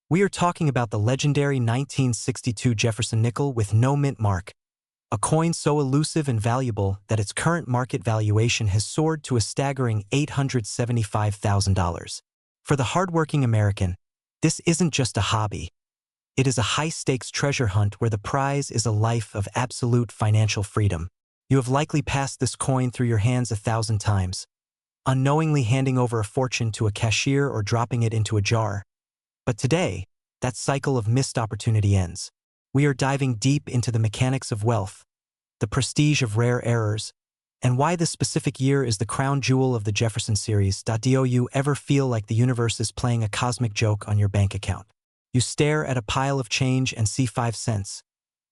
We are talking about the legendary 1962 Jefferson nickel with no mint mark, a coin so elusive and valuable that its current market valuation has soared to a staggering $875,000. For the hardworking American, this isn't just a hobby. It is a high-stakes treasure hunt where the prize is a life of absolute financial freedom. You have likely passed this coin through your hands 1,000 times, unknowingly handing over a fortune to a cashier or dropping it into a jar. But today, that cycle of missed opportunity ends. We are diving deep into the mechanics of wealth, the prestige of rare errors, and why this specific year is the crown jewel of the Jefferson series. Do you ever feel like the universe is playing a cosmic joke on your bank account? You stare at a pile of change and see 5 cents,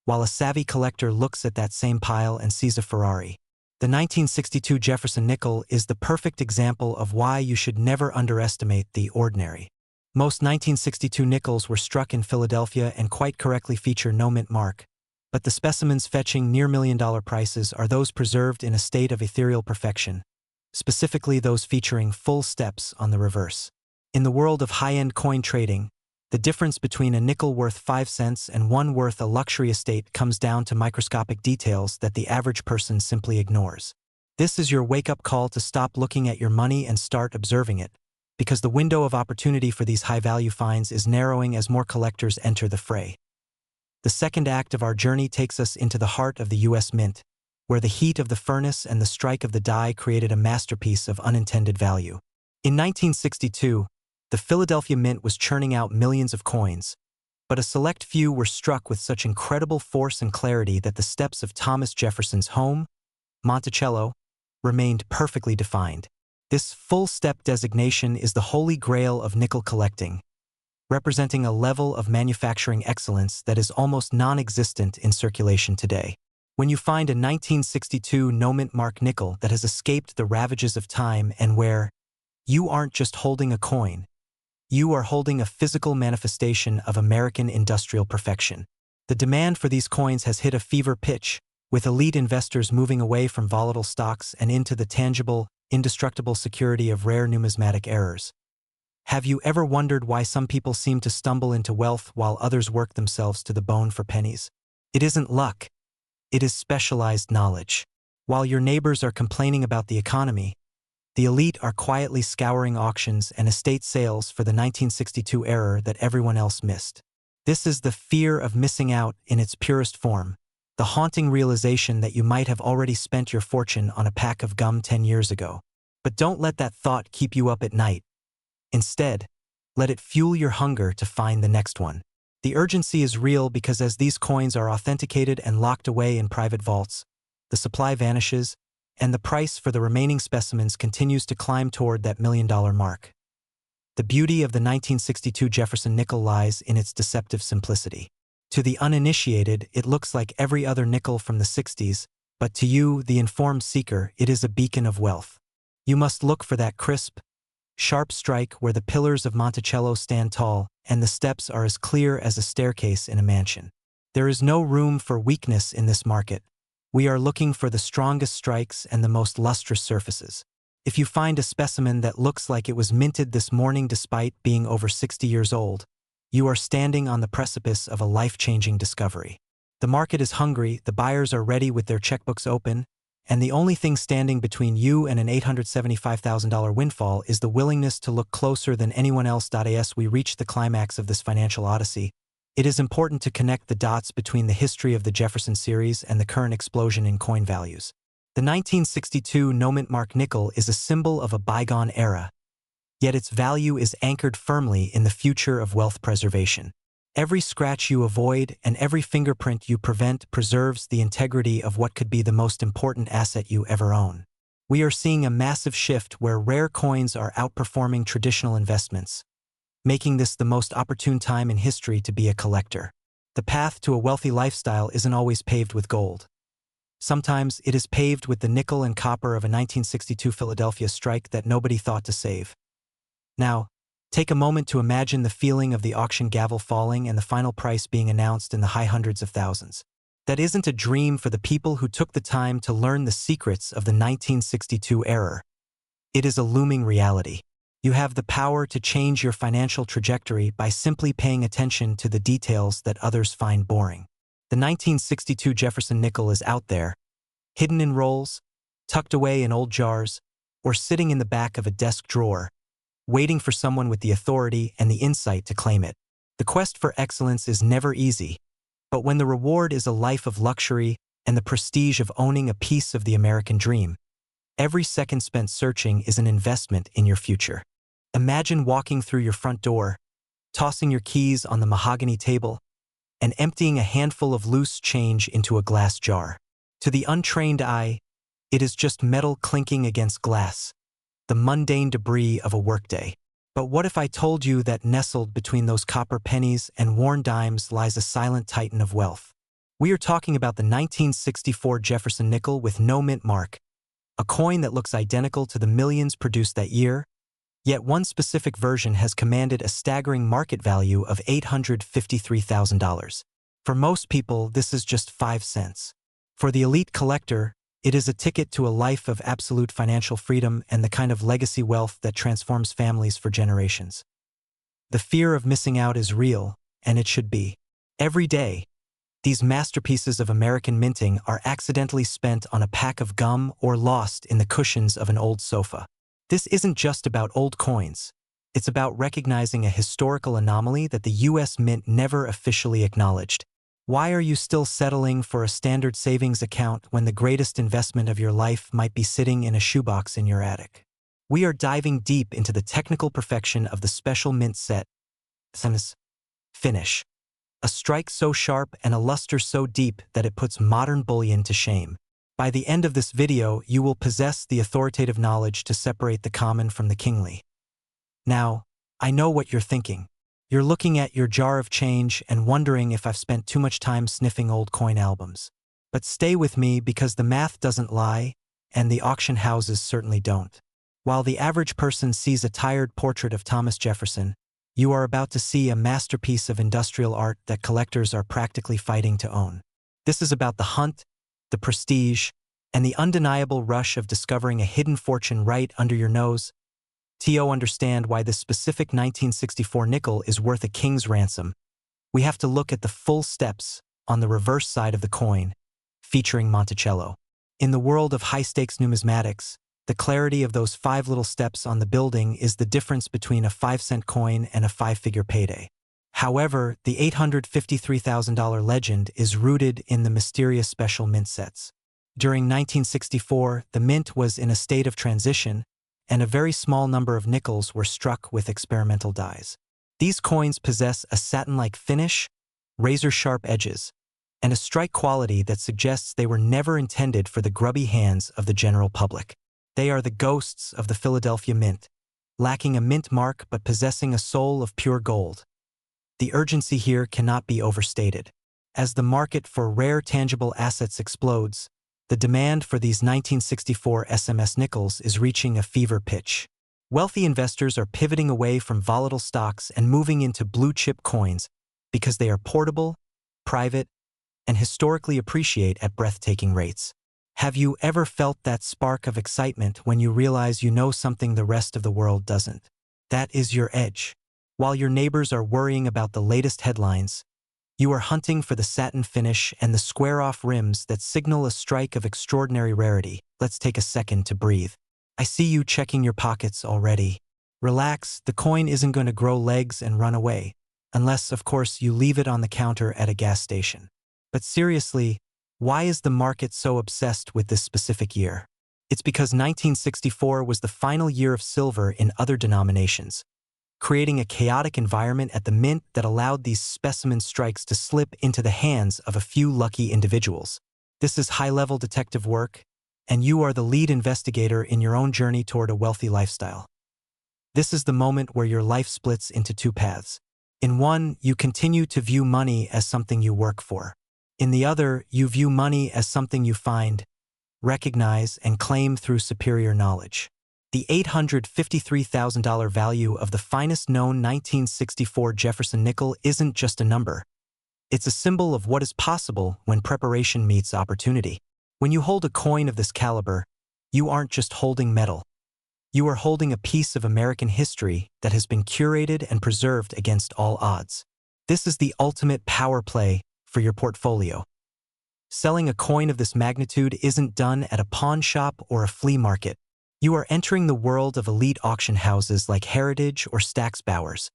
while a savvy collector looks at that same pile and sees a Ferrari. The 1962 Jefferson nickel is the perfect example of why you should never underestimate the ordinary. Most 1962 nickels were struck in Philadelphia and quite correctly feature no mint mark, but the specimens fetching near million-dollar prices are those preserved in a state of ethereal perfection, specifically those featuring full steps on the reverse. In the world of high-end coin trading, the difference between a nickel worth 5 cents and one worth a luxury estate comes down to microscopic details that the average person simply ignores. This is your wake-up call to stop looking at your money and start observing it, because the window of opportunity for these high-value finds is narrowing as more collectors enter the fray. The second act of our journey takes us into the heart of the U.S. Mint, where the heat of the furnace and the strike of the die created a masterpiece of unintended value. In 1962, the Philadelphia Mint was churning out millions of coins, but a select few were struck with such incredible force and clarity that the steps of Thomas Jefferson's home, Monticello, remained perfectly defined. This full-step designation is the holy grail of nickel collecting, representing a level of manufacturing excellence that is almost non-existent in circulation today. When you find a 1962 no-mint mark nickel that has escaped the ravages of time and where you aren't just holding a coin, you are holding a physical manifestation of American industrial perfection. The demand for these coins has hit a fever pitch, with elite investors moving away from volatile stocks and into the tangible, indestructible security of rare numismatic errors. Have you ever wondered why some people seem to stumble into wealth while others work themselves to the bone for pennies? It isn't luck. It is specialized knowledge. While your neighbors are complaining about the economy, the elite are quietly scouring auctions and estate sales for the 1962 error that everyone else missed. This is the fear of missing out in its purest form, the haunting realization that you might have already spent your fortune on a pack of gum 10 years ago. But don't let that thought keep you up at night. Instead, let it fuel your hunger to find the next one. The urgency is real because as these coins are authenticated and locked away in private vaults, the supply vanishes, and the price for the remaining specimens continues to climb toward that million-dollar mark. The beauty of the 1962 Jefferson nickel lies in its deceptive simplicity. To the uninitiated, it looks like every other nickel from the 60s, but to you, the informed seeker, it is a beacon of wealth. You must look for that crisp, sharp strike where the pillars of Monticello stand tall and the steps are as clear as a staircase in a mansion. There is no room for weakness in this market. We are looking for the strongest strikes and the most lustrous surfaces. If you find a specimen that looks like it was minted this morning despite being over 60 years old, you are standing on the precipice of a life-changing discovery. The market is hungry, the buyers are ready with their checkbooks open, and the only thing standing between you and an $875,000 windfall is the willingness to look closer than anyone else. As we reach the climax of this financial odyssey, it is important to connect the dots between the history of the Jefferson series and the current explosion in coin values. The 1962 no-mint mark nickel is a symbol of a bygone era, yet its value is anchored firmly in the future of wealth preservation. Every scratch you avoid and every fingerprint you prevent preserves the integrity of what could be the most important asset you ever own. We are seeing a massive shift where rare coins are outperforming traditional investments, making this the most opportune time in history to be a collector. The path to a wealthy lifestyle isn't always paved with gold. Sometimes it is paved with the nickel and copper of a 1962 Philadelphia strike that nobody thought to save. Now, take a moment to imagine the feeling of the auction gavel falling and the final price being announced in the high hundreds of thousands. That isn't a dream for the people who took the time to learn the secrets of the 1962 error. It is a looming reality. You have the power to change your financial trajectory by simply paying attention to the details that others find boring. The 1962 Jefferson nickel is out there, hidden in rolls, tucked away in old jars, or sitting in the back of a desk drawer, waiting for someone with the authority and the insight to claim it. The quest for excellence is never easy, but when the reward is a life of luxury and the prestige of owning a piece of the American dream, every second spent searching is an investment in your future. Imagine walking through your front door, tossing your keys on the mahogany table, and emptying a handful of loose change into a glass jar. To the untrained eye, it is just metal clinking against glass, the mundane debris of a workday. But what if I told you that nestled between those copper pennies and worn dimes lies a silent titan of wealth? We are talking about the 1964 Jefferson nickel with no mint mark, a coin that looks identical to the millions produced that year, yet one specific version has commanded a staggering market value of $853,000. For most people, this is just 5 cents. For the elite collector, it is a ticket to a life of absolute financial freedom and the kind of legacy wealth that transforms families for generations. The fear of missing out is real, and it should be. Every day, these masterpieces of American minting are accidentally spent on a pack of gum or lost in the cushions of an old sofa. This isn't just about old coins. It's about recognizing a historical anomaly that the U.S. Mint never officially acknowledged. Why are you still settling for a standard savings account when the greatest investment of your life might be sitting in a shoebox in your attic? We are diving deep into the technical perfection of the special mint set. Finish. A strike so sharp and a luster so deep that it puts modern bullion to shame. By the end of this video, you will possess the authoritative knowledge to separate the common from the kingly. Now, I know what you're thinking. You're looking at your jar of change and wondering if I've spent too much time sniffing old coin albums. But stay with me because the math doesn't lie, and the auction houses certainly don't. While the average person sees a tired portrait of Thomas Jefferson, you are about to see a masterpiece of industrial art that collectors are practically fighting to own. This is about the hunt, the prestige, and the undeniable rush of discovering a hidden fortune right under your nose. To understand why this specific 1964 nickel is worth a king's ransom, we have to look at the full steps on the reverse side of the coin, featuring Monticello. In the world of high-stakes numismatics, the clarity of those 5 little steps on the building is the difference between a 5-cent coin and a 5-figure payday. However, the $853,000 legend is rooted in the mysterious special mint sets. During 1964, the mint was in a state of transition, and a very small number of nickels were struck with experimental dies. These coins possess a satin-like finish, razor-sharp edges, and a strike quality that suggests they were never intended for the grubby hands of the general public. They are the ghosts of the Philadelphia Mint, lacking a mint mark but possessing a soul of pure gold. The urgency here cannot be overstated. As the market for rare tangible assets explodes, the demand for these 1964 SMS nickels is reaching a fever pitch. Wealthy investors are pivoting away from volatile stocks and moving into blue-chip coins because they are portable, private, and historically appreciate at breathtaking rates. Have you ever felt that spark of excitement when you realize you know something the rest of the world doesn't? That is your edge. While your neighbors are worrying about the latest headlines, you are hunting for the satin finish and the square-off rims that signal a strike of extraordinary rarity. Let's take a second to breathe. I see you checking your pockets already. Relax, the coin isn't going to grow legs and run away, unless, of course, you leave it on the counter at a gas station. But seriously, why is the market so obsessed with this specific year? It's because 1964 was the final year of silver in other denominations, creating a chaotic environment at the mint that allowed these specimen strikes to slip into the hands of a few lucky individuals. This is high-level detective work, and you are the lead investigator in your own journey toward a wealthy lifestyle. This is the moment where your life splits into 2 paths. In one, you continue to view money as something you work for. In the other, you view money as something you find, recognize, and claim through superior knowledge. The $853,000 value of the finest known 1964 Jefferson nickel isn't just a number. It's a symbol of what is possible when preparation meets opportunity. When you hold a coin of this caliber, you aren't just holding metal. You are holding a piece of American history that has been curated and preserved against all odds. This is the ultimate power play for your portfolio. Selling a coin of this magnitude isn't done at a pawn shop or a flea market. You are entering the world of elite auction houses like Heritage or Stack's Bowers,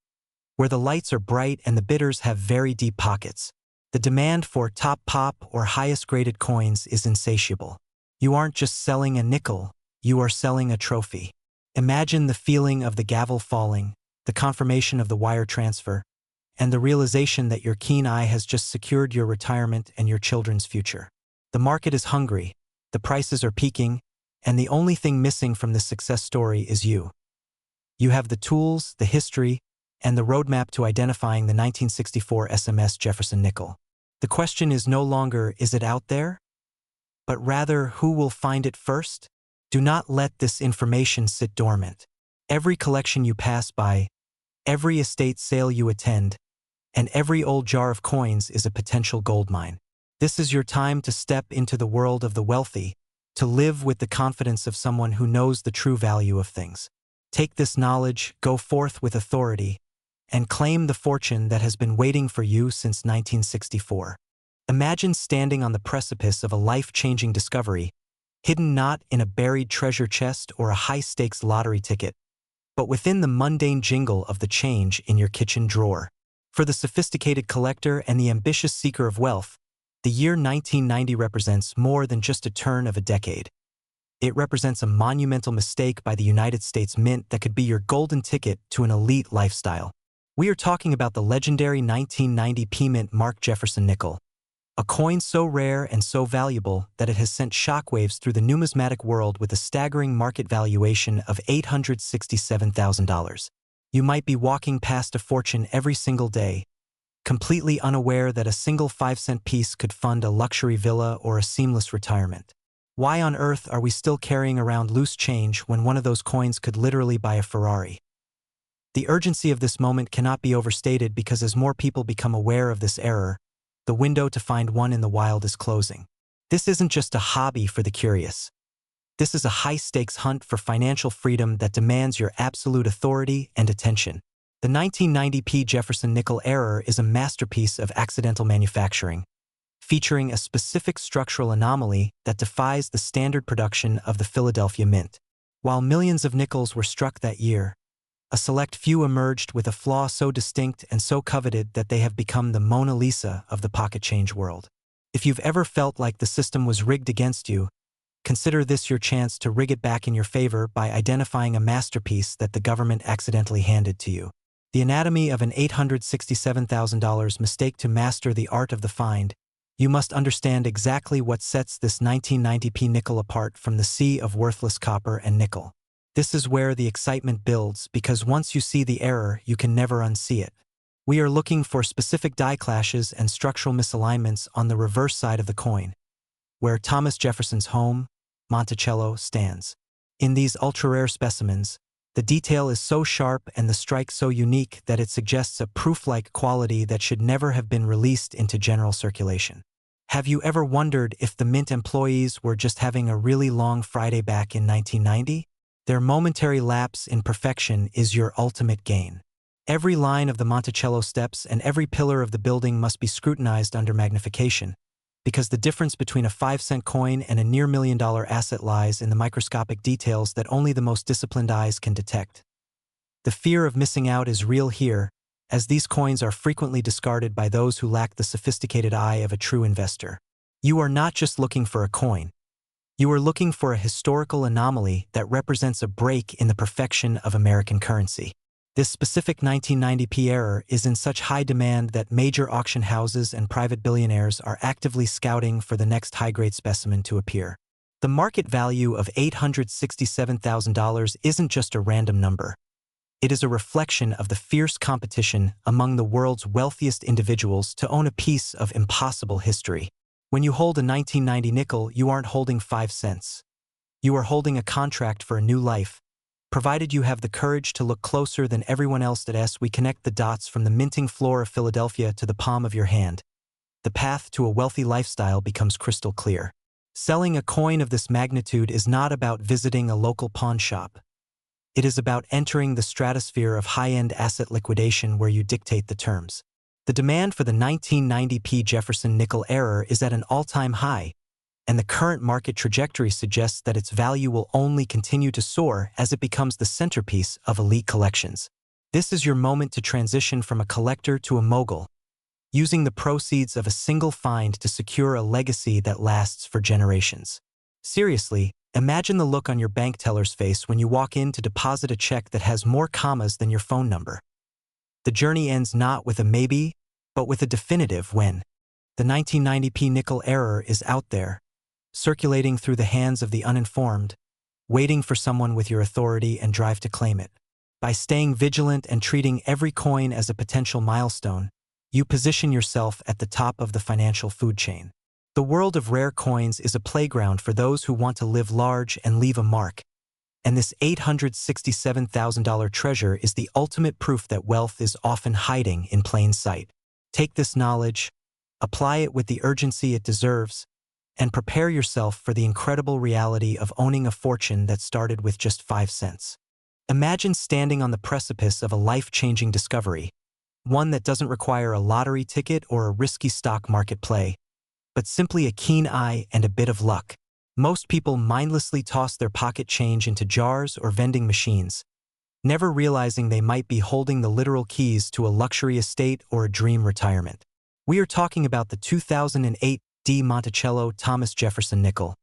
where the lights are bright and the bidders have very deep pockets. The demand for top pop or highest graded coins is insatiable. You aren't just selling a nickel, you are selling a trophy. Imagine the feeling of the gavel falling, the confirmation of the wire transfer, and the realization that your keen eye has just secured your retirement and your children's future. The market is hungry, the prices are peaking, and the only thing missing from this success story is you. You have the tools, the history, and the roadmap to identifying the 1964 SMS Jefferson nickel. The question is no longer, is it out there? But rather, who will find it first? Do not let this information sit dormant. Every collection you pass by, every estate sale you attend, and every old jar of coins is a potential goldmine. This is your time to step into the world of the wealthy, to live with the confidence of someone who knows the true value of things. Take this knowledge, go forth with authority, and claim the fortune that has been waiting for you since 1964. Imagine standing on the precipice of a life-changing discovery, hidden not in a buried treasure chest or a high-stakes lottery ticket, but within the mundane jingle of the change in your kitchen drawer. For the sophisticated collector and the ambitious seeker of wealth, the year 1990 represents more than just a turn of a decade. It represents a monumental mistake by the United States Mint that could be your golden ticket to an elite lifestyle. We are talking about the legendary 1990 P-Mint Mark Jefferson nickel, a coin so rare and so valuable that it has sent shockwaves through the numismatic world with a staggering market valuation of $867,000. You might be walking past a fortune every single day, completely unaware that a single 5-cent piece could fund a luxury villa or a seamless retirement. Why on earth are we still carrying around loose change when one of those coins could literally buy a Ferrari? The urgency of this moment cannot be overstated because as more people become aware of this error, the window to find one in the wild is closing. This isn't just a hobby for the curious. This is a high-stakes hunt for financial freedom that demands your absolute authority and attention. The 1990 P. Jefferson nickel error is a masterpiece of accidental manufacturing, featuring a specific structural anomaly that defies the standard production of the Philadelphia Mint. While millions of nickels were struck that year, a select few emerged with a flaw so distinct and so coveted that they have become the Mona Lisa of the pocket change world. If you've ever felt like the system was rigged against you, consider this your chance to rig it back in your favor by identifying a masterpiece that the government accidentally handed to you. The anatomy of an $867,000 mistake. To master the art of the find, you must understand exactly what sets this 1990 P nickel apart from the sea of worthless copper and nickel. This is where the excitement builds, because once you see the error, you can never unsee it. We are looking for specific die clashes and structural misalignments on the reverse side of the coin, where Thomas Jefferson's home, Monticello, stands. In these ultra-rare specimens, the detail is so sharp and the strike so unique that it suggests a proof-like quality that should never have been released into general circulation. Have you ever wondered if the Mint employees were just having a really long Friday back in 1990? Their momentary lapse in perfection is your ultimate gain. Every line of the Monticello steps and every pillar of the building must be scrutinized under magnification, because the difference between a 5-cent coin and a near $1 million asset lies in the microscopic details that only the most disciplined eyes can detect. The fear of missing out is real here, as these coins are frequently discarded by those who lack the sophisticated eye of a true investor. You are not just looking for a coin. You are looking for a historical anomaly that represents a break in the perfection of American currency. This specific 1990 P error is in such high demand that major auction houses and private billionaires are actively scouting for the next high-grade specimen to appear. The market value of $867,000 isn't just a random number. It is a reflection of the fierce competition among the world's wealthiest individuals to own a piece of impossible history. When you hold a 1990 nickel, you aren't holding 5 cents. You are holding a contract for a new life. Provided you have the courage to look closer than everyone else as we connect the dots from the minting floor of Philadelphia to the palm of your hand, the path to a wealthy lifestyle becomes crystal clear. Selling a coin of this magnitude is not about visiting a local pawn shop. It is about entering the stratosphere of high-end asset liquidation where you dictate the terms. The demand for the 1990p Jefferson nickel era is at an all-time high, and the current market trajectory suggests that its value will only continue to soar as it becomes the centerpiece of elite collections. This is your moment to transition from a collector to a mogul, using the proceeds of a single find to secure a legacy that lasts for generations. Seriously, imagine the look on your bank teller's face when you walk in to deposit a check that has more commas than your phone number. The journey ends not with a maybe, but with a definitive when. The 1990p nickel era is out there, circulating through the hands of the uninformed, waiting for someone with your authority and drive to claim it. By staying vigilant and treating every coin as a potential milestone, you position yourself at the top of the financial food chain. The world of rare coins is a playground for those who want to live large and leave a mark, and this $867,000 treasure is the ultimate proof that wealth is often hiding in plain sight. Take this knowledge, apply it with the urgency it deserves, and prepare yourself for the incredible reality of owning a fortune that started with just 5 cents. Imagine standing on the precipice of a life-changing discovery, one that doesn't require a lottery ticket or a risky stock market play, but simply a keen eye and a bit of luck. Most people mindlessly toss their pocket change into jars or vending machines, never realizing they might be holding the literal keys to a luxury estate or a dream retirement. We are talking about the 2008 D. Monticello Thomas Jefferson nickel,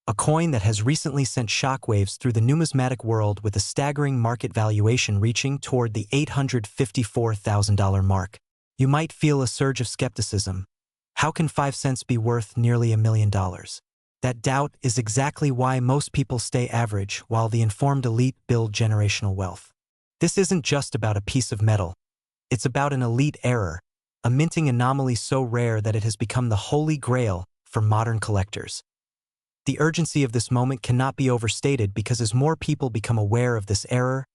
a coin that has recently sent shockwaves through the numismatic world with a staggering market valuation reaching toward the $854,000 mark. You might feel a surge of skepticism. How can 5 cents be worth nearly $1 million? That doubt is exactly why most people stay average while the informed elite build generational wealth. This isn't just about a piece of metal. It's about an elite error, a minting anomaly so rare that it has become the holy grail for modern collectors. The urgency of this moment cannot be overstated because as more people become aware of this error,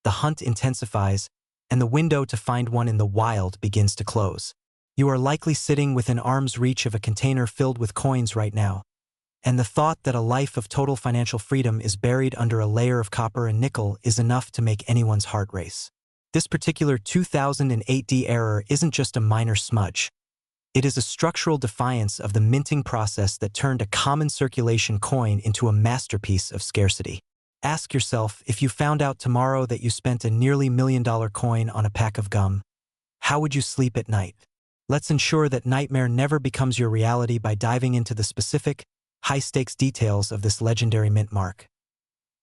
the hunt intensifies and the window to find one in the wild begins to close. You are likely sitting within arm's reach of a container filled with coins right now, and the thought that a life of total financial freedom is buried under a layer of copper and nickel is enough to make anyone's heart race. This particular 2008 D error isn't just a minor smudge. It is a structural defiance of the minting process that turned a common circulation coin into a masterpiece of scarcity. Ask yourself, if you found out tomorrow that you spent a nearly $1 million coin on a pack of gum, how would you sleep at night? Let's ensure that nightmare never becomes your reality by diving into the specific, high-stakes details of this legendary mint mark.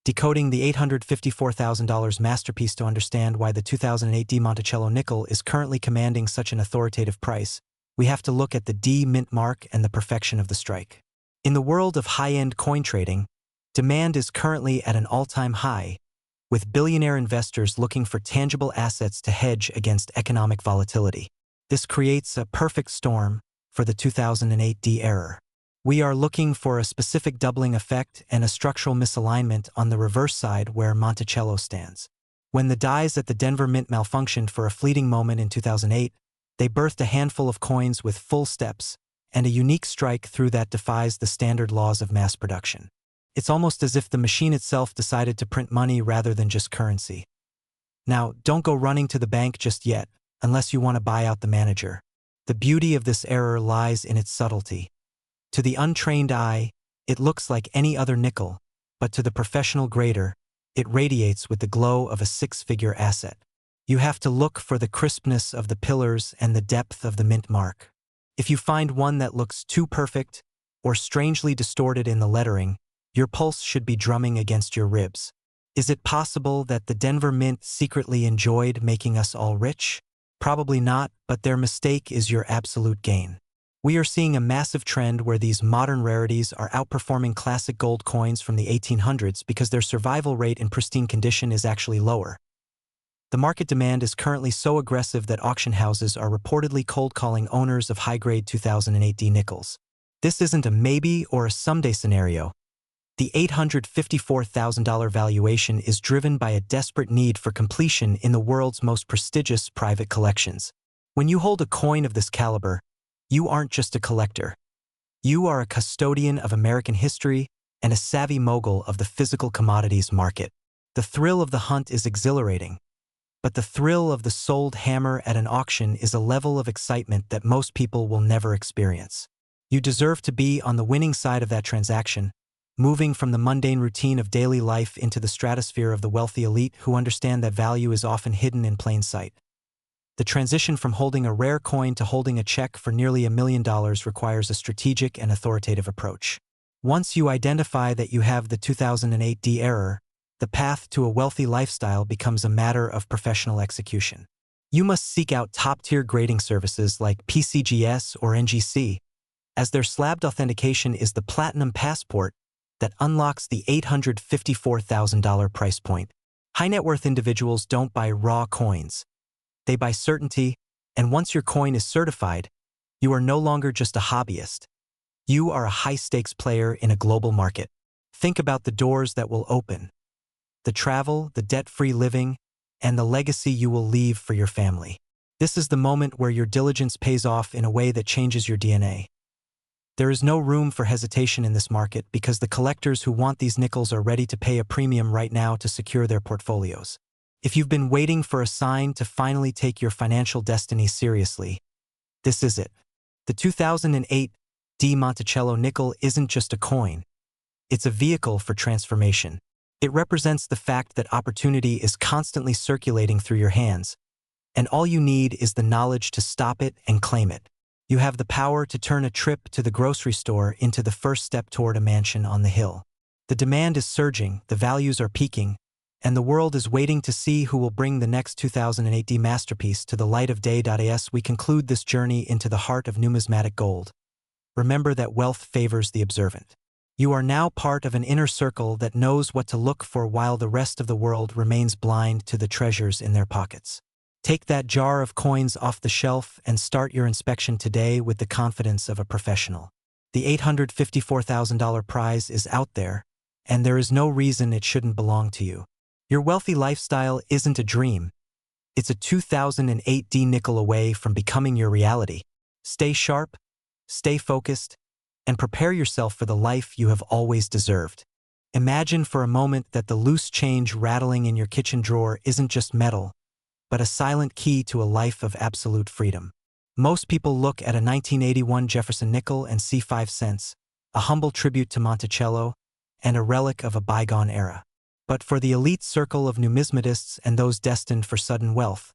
Decoding the $854,000 masterpiece to understand why the 2008 D. Monticello nickel is currently commanding such an authoritative price, we have to look at the D mint mark and the perfection of the strike. In the world of high-end coin trading, demand is currently at an all-time high, with billionaire investors looking for tangible assets to hedge against economic volatility. This creates a perfect storm for the 2008 D error. We are looking for a specific doubling effect and a structural misalignment on the reverse side where Monticello stands. When the dies at the Denver Mint malfunctioned for a fleeting moment in 2008, they birthed a handful of coins with full steps and a unique strike through that defies the standard laws of mass production. It's almost as if the machine itself decided to print money rather than just currency. Now, don't go running to the bank just yet, unless you want to buy out the manager. The beauty of this error lies in its subtlety. To the untrained eye, it looks like any other nickel, but to the professional grader, it radiates with the glow of a six-figure asset. You have to look for the crispness of the pillars and the depth of the mint mark. If you find one that looks too perfect or strangely distorted in the lettering, your pulse should be drumming against your ribs. Is it possible that the Denver Mint secretly enjoyed making us all rich? Probably not, but their mistake is your absolute gain. We are seeing a massive trend where these modern rarities are outperforming classic gold coins from the 1800s because their survival rate in pristine condition is actually lower. The market demand is currently so aggressive that auction houses are reportedly cold-calling owners of high-grade 2008 D nickels. This isn't a maybe or a someday scenario. The $854,000 valuation is driven by a desperate need for completion in the world's most prestigious private collections. When you hold a coin of this caliber, you aren't just a collector. You are a custodian of American history and a savvy mogul of the physical commodities market. The thrill of the hunt is exhilarating, but the thrill of the sold hammer at an auction is a level of excitement that most people will never experience. You deserve to be on the winning side of that transaction, moving from the mundane routine of daily life into the stratosphere of the wealthy elite who understand that value is often hidden in plain sight. The transition from holding a rare coin to holding a check for nearly $1 million requires a strategic and authoritative approach. Once you identify that you have the 2008 D error, the path to a wealthy lifestyle becomes a matter of professional execution. You must seek out top-tier grading services like PCGS or NGC, as their slabbed authentication is the platinum passport that unlocks the $854,000 price point. High-net-worth individuals don't buy raw coins. They buy certainty, and once your coin is certified, you are no longer just a hobbyist. You are a high-stakes player in a global market. Think about the doors that will open, the travel, the debt-free living, and the legacy you will leave for your family. This is the moment where your diligence pays off in a way that changes your DNA. There is no room for hesitation in this market because the collectors who want these nickels are ready to pay a premium right now to secure their portfolios. If you've been waiting for a sign to finally take your financial destiny seriously, this is it. The 2008 D Monticello nickel isn't just a coin. It's a vehicle for transformation. It represents the fact that opportunity is constantly circulating through your hands, and all you need is the knowledge to stop it and claim it. You have the power to turn a trip to the grocery store into the first step toward a mansion on the hill. The demand is surging, the values are peaking, and the world is waiting to see who will bring the next 2008 D masterpiece to the light of day. As we conclude this journey into the heart of numismatic gold, remember that wealth favors the observant. You are now part of an inner circle that knows what to look for while the rest of the world remains blind to the treasures in their pockets. Take that jar of coins off the shelf and start your inspection today with the confidence of a professional. The $854,000 prize is out there, and there is no reason it shouldn't belong to you. Your wealthy lifestyle isn't a dream. It's a 2008 D nickel away from becoming your reality. Stay sharp, stay focused, and prepare yourself for the life you have always deserved. Imagine for a moment that the loose change rattling in your kitchen drawer isn't just metal, but a silent key to a life of absolute freedom. Most people look at a 1981 Jefferson nickel and see 5 cents, a humble tribute to Monticello, and a relic of a bygone era. But for the elite circle of numismatists and those destined for sudden wealth,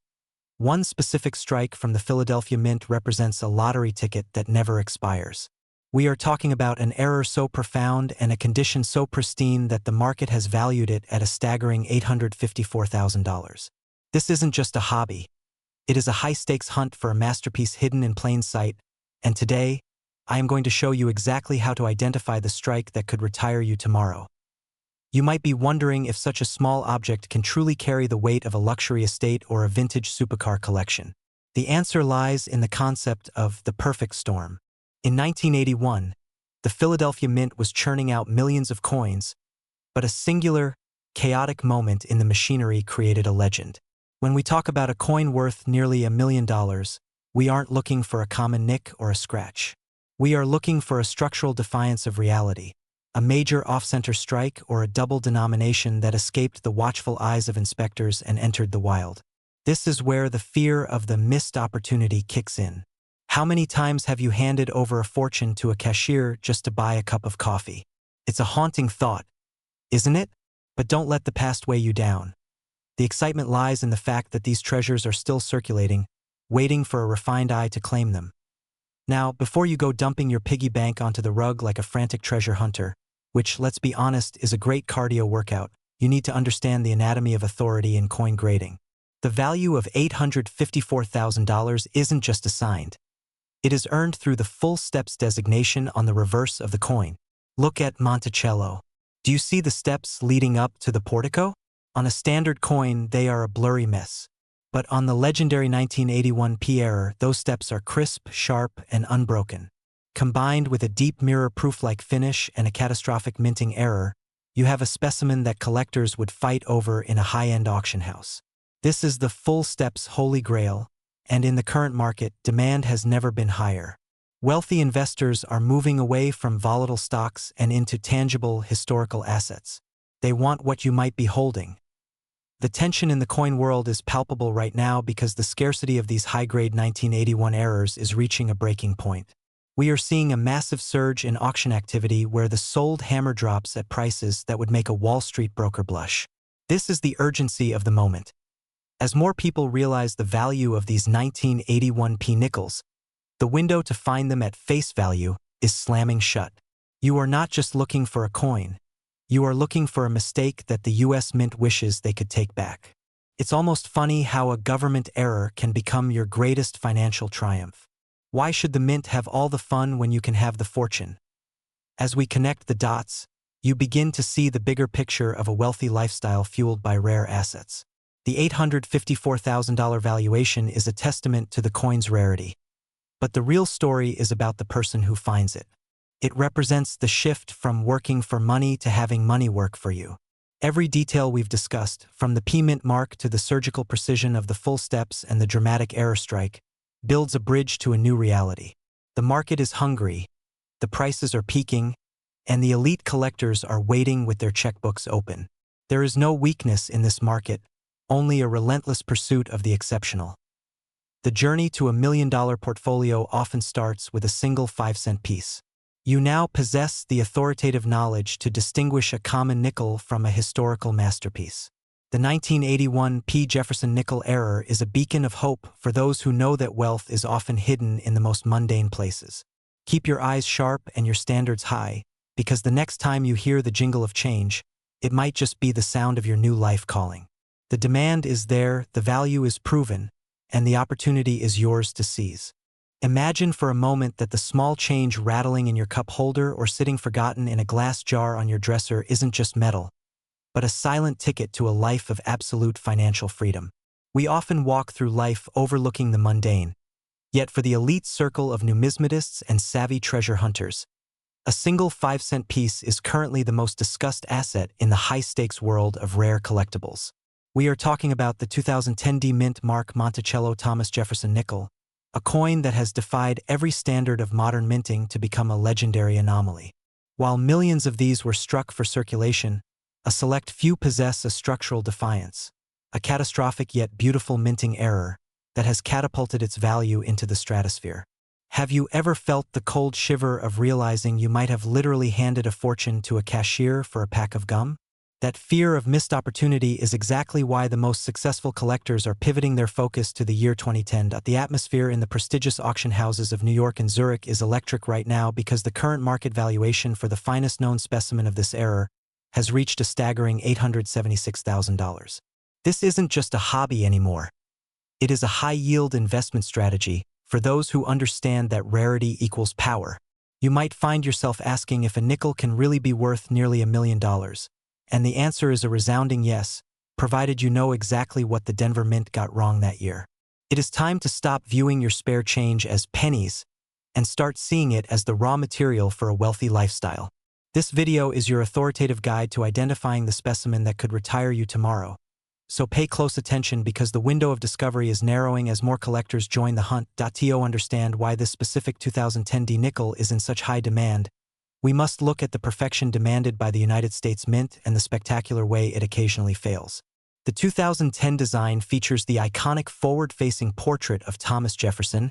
one specific strike from the Philadelphia Mint represents a lottery ticket that never expires. We are talking about an error so profound and a condition so pristine that the market has valued it at a staggering $854,000. This isn't just a hobby. It is a high-stakes hunt for a masterpiece hidden in plain sight, and today, I am going to show you exactly how to identify the strike that could retire you tomorrow. You might be wondering if such a small object can truly carry the weight of a luxury estate or a vintage supercar collection. The answer lies in the concept of the perfect storm. In 1981, the Philadelphia Mint was churning out millions of coins, but a singular, chaotic moment in the machinery created a legend. When we talk about a coin worth nearly $1 million, we aren't looking for a common nick or a scratch. We are looking for a structural defiance of reality, a major off-center strike or a double denomination that escaped the watchful eyes of inspectors and entered the wild. This is where the fear of the missed opportunity kicks in. How many times have you handed over a fortune to a cashier just to buy a cup of coffee? It's a haunting thought, isn't it? But don't let the past weigh you down. The excitement lies in the fact that these treasures are still circulating, waiting for a refined eye to claim them. Now, before you go dumping your piggy bank onto the rug like a frantic treasure hunter, which, let's be honest, is a great cardio workout, you need to understand the anatomy of authority in coin grading. The value of $854,000 isn't just assigned. It is earned through the full steps designation on the reverse of the coin. Look at Monticello. Do you see the steps leading up to the portico? On a standard coin, they are a blurry mess. But on the legendary 1981 P error, those steps are crisp, sharp, and unbroken. Combined with a deep mirror-proof-like finish and a catastrophic minting error, you have a specimen that collectors would fight over in a high-end auction house. This is the full steps holy grail, and in the current market, demand has never been higher. Wealthy investors are moving away from volatile stocks and into tangible, historical assets. They want what you might be holding, The tension in the coin world is palpable right now because the scarcity of these high-grade 1981 errors is reaching a breaking point. We are seeing a massive surge in auction activity where the sold hammer drops at prices that would make a Wall Street broker blush. This is the urgency of the moment. As more people realize the value of these 1981 p nickels, the window to find them at face value is slamming shut. You are not just looking for a coin. You are looking for a mistake that the US Mint wishes they could take back. It's almost funny how a government error can become your greatest financial triumph. Why should the Mint have all the fun when you can have the fortune? As we connect the dots, you begin to see the bigger picture of a wealthy lifestyle fueled by rare assets. The $854,000 valuation is a testament to the coin's rarity. But the real story is about the person who finds it. It represents the shift from working for money to having money work for you. Every detail we've discussed, from the P-Mint mark to the surgical precision of the full steps and the dramatic error strike, builds a bridge to a new reality. The market is hungry, the prices are peaking, and the elite collectors are waiting with their checkbooks open. There is no weakness in this market, only a relentless pursuit of the exceptional. The journey to $1 million portfolio often starts with a single 5-cent piece. You now possess the authoritative knowledge to distinguish a common nickel from a historical masterpiece. The 1981 P. Jefferson nickel error is a beacon of hope for those who know that wealth is often hidden in the most mundane places. Keep your eyes sharp and your standards high, because the next time you hear the jingle of change, it might just be the sound of your new life calling. The demand is there, the value is proven, and the opportunity is yours to seize. Imagine for a moment that the small change rattling in your cup holder or sitting forgotten in a glass jar on your dresser isn't just metal, but a silent ticket to a life of absolute financial freedom. We often walk through life overlooking the mundane, yet for the elite circle of numismatists and savvy treasure hunters, a single 5-cent piece is currently the most discussed asset in the high-stakes world of rare collectibles. We are talking about the 2010 D-Mint Mark Monticello Thomas Jefferson nickel, a coin that has defied every standard of modern minting to become a legendary anomaly. While millions of these were struck for circulation, a select few possess a structural defiance, a catastrophic yet beautiful minting error that has catapulted its value into the stratosphere. Have you ever felt the cold shiver of realizing you might have literally handed a fortune to a cashier for a pack of gum? That fear of missed opportunity is exactly why the most successful collectors are pivoting their focus to the year 2010. The atmosphere in the prestigious auction houses of New York and Zurich is electric right now because the current market valuation for the finest known specimen of this era has reached a staggering $876,000. This isn't just a hobby anymore. It is a high-yield investment strategy for those who understand that rarity equals power. You might find yourself asking if a nickel can really be worth nearly $1 million. And the answer is a resounding yes, provided you know exactly what the Denver Mint got wrong that year. It is time to stop viewing your spare change as pennies and start seeing it as the raw material for a wealthy lifestyle. This video is your authoritative guide to identifying the specimen that could retire you tomorrow. So pay close attention because the window of discovery is narrowing as more collectors join the hunt. To understand why this specific 2010 D nickel is in such high demand, we must look at the perfection demanded by the United States Mint and the spectacular way it occasionally fails. The 2010 design features the iconic forward-facing portrait of Thomas Jefferson,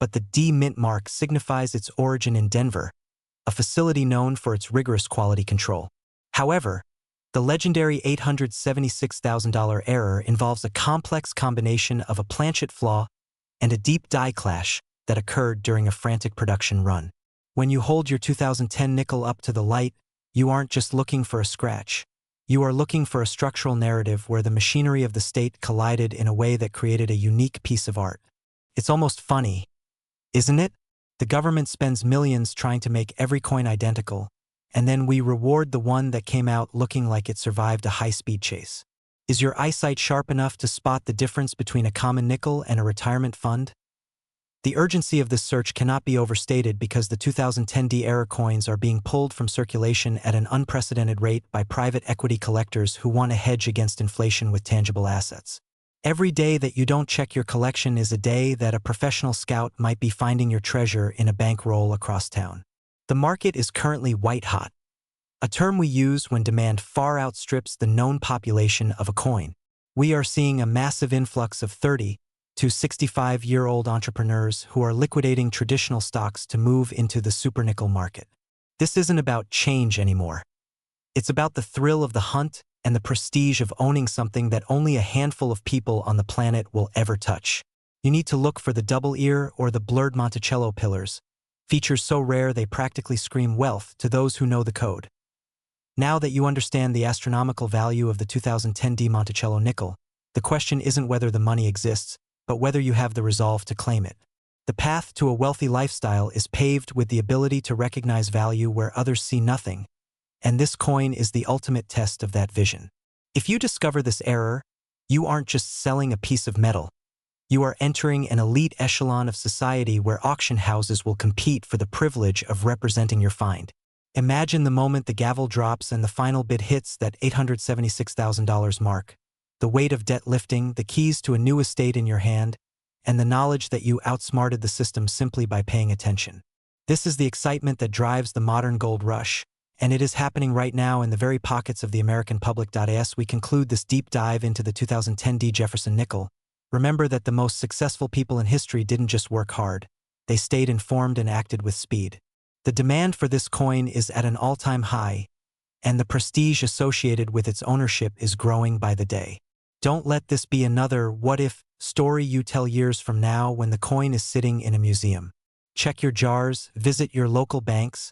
but the D Mint mark signifies its origin in Denver, a facility known for its rigorous quality control. However, the legendary $876,000 error involves a complex combination of a planchet flaw and a deep die clash that occurred during a frantic production run. When you hold your 2010 nickel up to the light, you aren't just looking for a scratch. You are looking for a structural narrative where the machinery of the state collided in a way that created a unique piece of art. It's almost funny, isn't it? The government spends millions trying to make every coin identical, and then we reward the one that came out looking like it survived a high-speed chase. Is your eyesight sharp enough to spot the difference between a common nickel and a retirement fund? The urgency of this search cannot be overstated because the 2010 D era coins are being pulled from circulation at an unprecedented rate by private equity collectors who want to hedge against inflation with tangible assets. Every day that you don't check your collection is a day that a professional scout might be finding your treasure in a bankroll across town. The market is currently white-hot, a term we use when demand far outstrips the known population of a coin. We are seeing a massive influx of 30 to 65-year-old entrepreneurs who are liquidating traditional stocks to move into the supernickel market. This isn't about change anymore. It's about the thrill of the hunt and the prestige of owning something that only a handful of people on the planet will ever touch. You need to look for the double ear or the blurred Monticello pillars, features so rare they practically scream wealth to those who know the code. Now that you understand the astronomical value of the 2010 Monticello nickel, the question isn't whether the money exists, but whether you have the resolve to claim it. The path to a wealthy lifestyle is paved with the ability to recognize value where others see nothing, and this coin is the ultimate test of that vision. If you discover this error, you aren't just selling a piece of metal. You are entering an elite echelon of society where auction houses will compete for the privilege of representing your find. Imagine the moment the gavel drops and the final bid hits that $876,000 mark. The weight of debt lifting, the keys to a new estate in your hand, and the knowledge that you outsmarted the system simply by paying attention. This is the excitement that drives the modern gold rush, and it is happening right now in the very pockets of the American public. As we conclude this deep dive into the 2010 Jefferson nickel, remember that the most successful people in history didn't just work hard, they stayed informed and acted with speed. The demand for this coin is at an all-time high, and the prestige associated with its ownership is growing by the day. Don't let this be another what-if story you tell years from now when the coin is sitting in a museum. Check your jars, visit your local banks,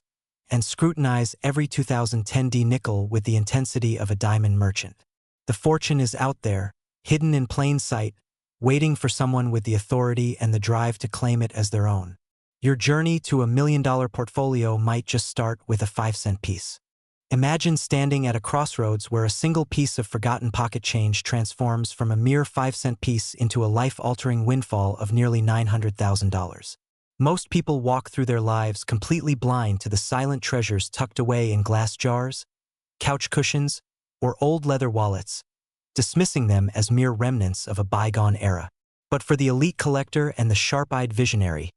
and scrutinize every 2010 nickel with the intensity of a diamond merchant. The fortune is out there, hidden in plain sight, waiting for someone with the authority and the drive to claim it as their own. Your journey to $1 million portfolio might just start with a 5-cent piece. Imagine standing at a crossroads where a single piece of forgotten pocket change transforms from a mere 5-cent piece into a life-altering windfall of nearly $900,000. Most people walk through their lives completely blind to the silent treasures tucked away in glass jars, couch cushions, or old leather wallets, dismissing them as mere remnants of a bygone era. But for the elite collector and the sharp-eyed visionary,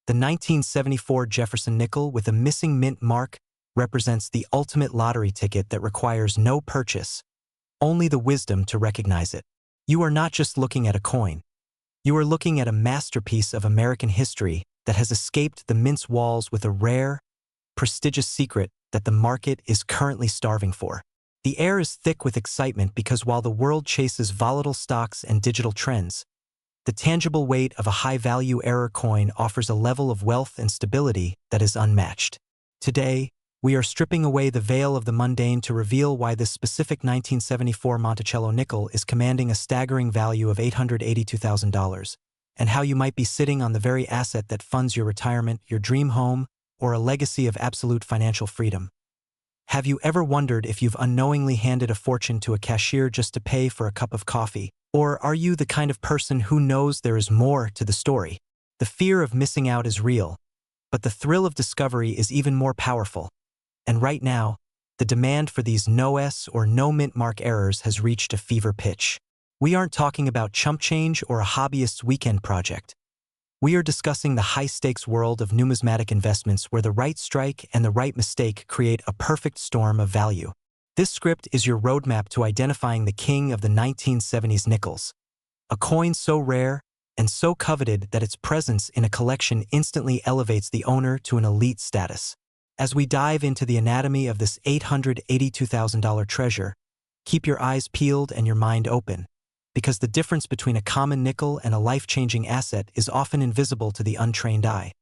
the 1974 Jefferson nickel with a missing mint mark represents the ultimate lottery ticket that requires no purchase, only the wisdom to recognize it. You are not just looking at a coin. You are looking at a masterpiece of American history that has escaped the mint's walls with a rare, prestigious secret that the market is currently starving for. The air is thick with excitement because while the world chases volatile stocks and digital trends, the tangible weight of a high-value error coin offers a level of wealth and stability that is unmatched. Today, we are stripping away the veil of the mundane to reveal why this specific 1974 Monticello nickel is commanding a staggering value of $882,000, and how you might be sitting on the very asset that funds your retirement, your dream home, or a legacy of absolute financial freedom. Have you ever wondered if you've unknowingly handed a fortune to a cashier just to pay for a cup of coffee? Or are you the kind of person who knows there is more to the story? The fear of missing out is real, but the thrill of discovery is even more powerful. And right now, the demand for these no-S or no-mint mark errors has reached a fever pitch. We aren't talking about chump change or a hobbyist's weekend project. We are discussing the high-stakes world of numismatic investments where the right strike and the right mistake create a perfect storm of value. This script is your roadmap to identifying the king of the 1970s nickels, a coin so rare and so coveted that its presence in a collection instantly elevates the owner to an elite status. As we dive into the anatomy of this $882,000 treasure, keep your eyes peeled and your mind open, because the difference between a common nickel and a life-changing asset is often invisible to the untrained eye.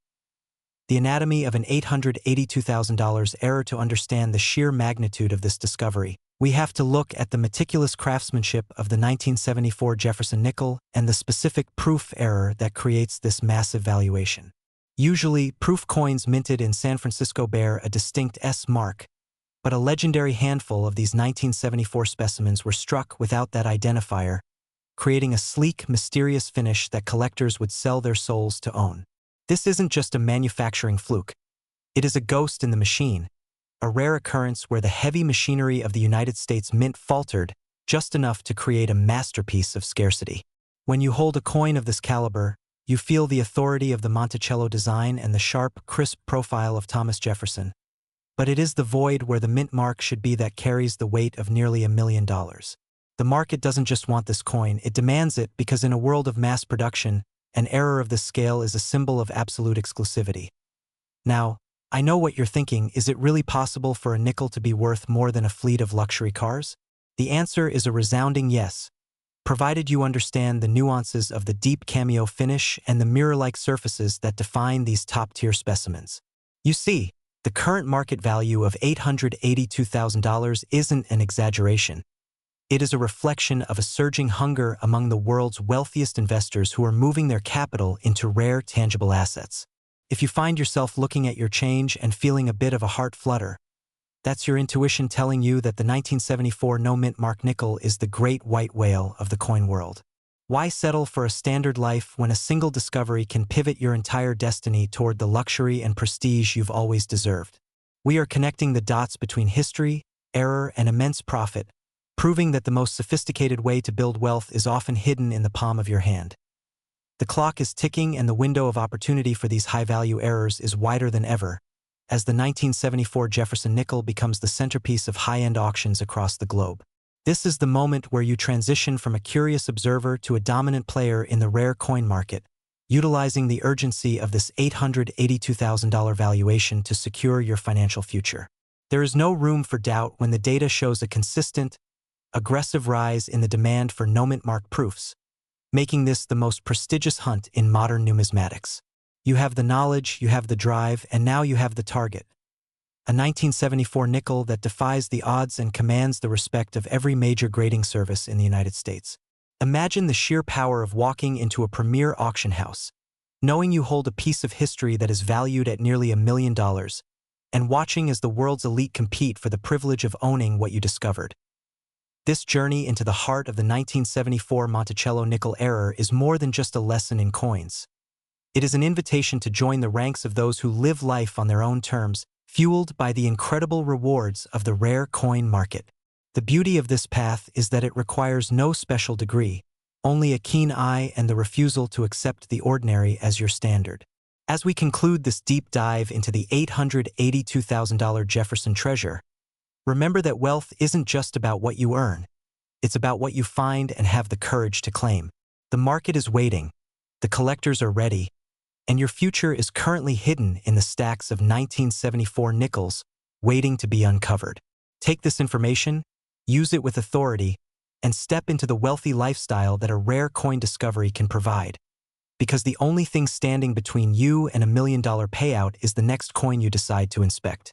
The anatomy of an $882,000 error. To understand the sheer magnitude of this discovery, we have to look at the meticulous craftsmanship of the 1974 Jefferson nickel and the specific proof error that creates this massive valuation. Usually, proof coins minted in San Francisco bear a distinct S mark, but a legendary handful of these 1974 specimens were struck without that identifier, creating a sleek, mysterious finish that collectors would sell their souls to own. This isn't just a manufacturing fluke. It is a ghost in the machine, a rare occurrence where the heavy machinery of the United States Mint faltered just enough to create a masterpiece of scarcity. When you hold a coin of this caliber, you feel the authority of the Monticello design and the sharp, crisp profile of Thomas Jefferson. But it is the void where the mint mark should be that carries the weight of nearly $1 million. The market doesn't just want this coin, it demands it because in a world of mass production, an error of this scale is a symbol of absolute exclusivity. Now, I know what you're thinking, is it really possible for a nickel to be worth more than a fleet of luxury cars? The answer is a resounding yes, provided you understand the nuances of the deep cameo finish and the mirror-like surfaces that define these top-tier specimens. You see, the current market value of $882,000 isn't an exaggeration. It is a reflection of a surging hunger among the world's wealthiest investors who are moving their capital into rare, tangible assets. If you find yourself looking at your change and feeling a bit of a heart flutter, that's your intuition telling you that the 1974 no-mint mark nickel is the great white whale of the coin world. Why settle for a standard life when a single discovery can pivot your entire destiny toward the luxury and prestige you've always deserved? We are connecting the dots between history, error, and immense profit, proving that the most sophisticated way to build wealth is often hidden in the palm of your hand. The clock is ticking and the window of opportunity for these high-value errors is wider than ever, as the 1974 Jefferson nickel becomes the centerpiece of high-end auctions across the globe. This is the moment where you transition from a curious observer to a dominant player in the rare coin market, utilizing the urgency of this $882,000 valuation to secure your financial future. There is no room for doubt when the data shows a consistent, aggressive rise in the demand for no-mint mark proofs, making this the most prestigious hunt in modern numismatics. You have the knowledge, you have the drive, and now you have the target. A 1974 nickel that defies the odds and commands the respect of every major grading service in the United States. Imagine the sheer power of walking into a premier auction house, knowing you hold a piece of history that is valued at nearly $1 million, and watching as the world's elite compete for the privilege of owning what you discovered. This journey into the heart of the 1974 Monticello nickel era is more than just a lesson in coins. It is an invitation to join the ranks of those who live life on their own terms, fueled by the incredible rewards of the rare coin market. The beauty of this path is that it requires no special degree, only a keen eye and the refusal to accept the ordinary as your standard. As we conclude this deep dive into the $882,000 Jefferson treasure, remember that wealth isn't just about what you earn. It's about what you find and have the courage to claim. The market is waiting, the collectors are ready, and your future is currently hidden in the stacks of 1974 nickels waiting to be uncovered. Take this information, use it with authority, and step into the wealthy lifestyle that a rare coin discovery can provide. Because the only thing standing between you and $1 million payout is the next coin you decide to inspect.